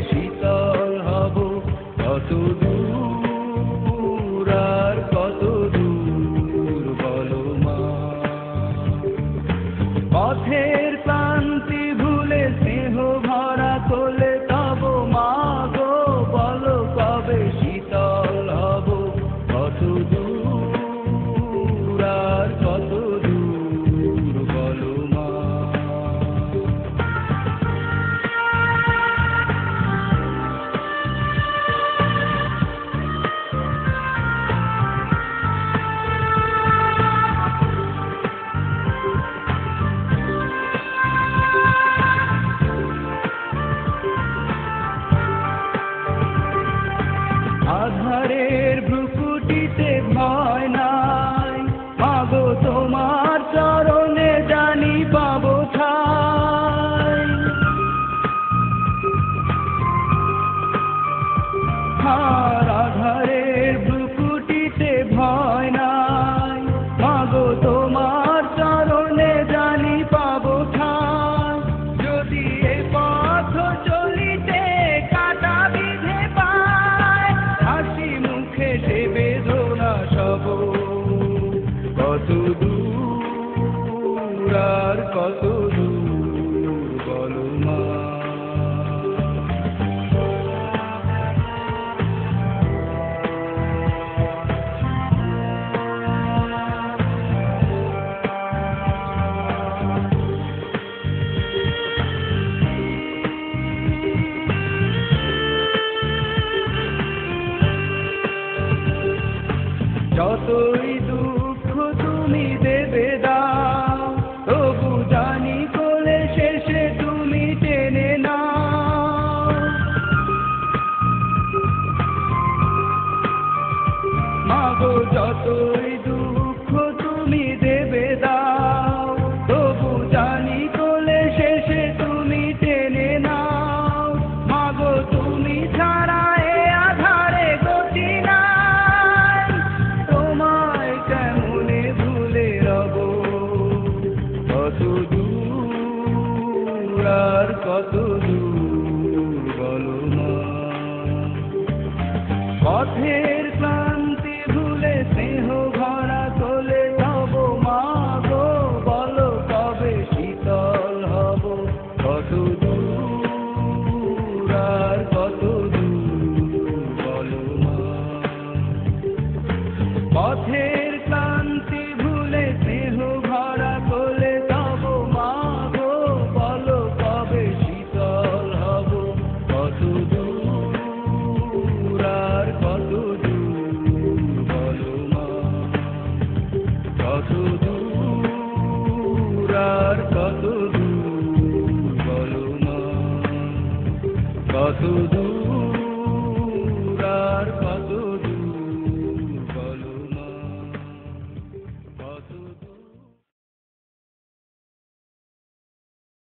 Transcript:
শীতল হব, কত দূর আর কত দূর বলো মা। পথের ক্লান্তি ভুলে স্নেহ ভরা কোলে তব মা গো, বলো কবে শীতল হব, কত দূর আর কত দূর বলো মা। আধারের ভ্রুকুটিতে ভয় নাই, মাগো তোমার চরণে জানি পাবো ঠাই। আধারের ভ্রুকুটিতে ভয় নাই, মাগো তোমার চরণে জানি পাবো ঠাই। যদি এ পথ চলিতে কাটা বিধে পায়, হাসি মুখে সে বেদনা সব, কত দূর আর কত দূর বলো মা। যতই দুঃখ তুমি দেবে দাও, তবু জানি কোলে শেষে তুমি টেনে নাও। মাগো যতই দুঃখ তুমি দেবে দাও, তবু জানি কোলে শেষে তুমি টেনে নাও। মাগো তুমি ছাড়া এ আধারে গতি নাই, তোমায় কেমনে ভুলে রব, কত দূর আর কত দূর বলো মা। পথের ক্লান্তি ভুলে স্নেহ ভরা কোলে তব মা গো, বলো কবে শীতল হব, কত দূর আর কত দূর বলো মা। পথের ক্লান্তি ভুলে স্নেহ ভরা কোলে তব মা গো, বলো কবে শীতল হব, কত দূর আর কত দূর বলো মা। কত দূর আর কত দূর বলো মা, কত দূর।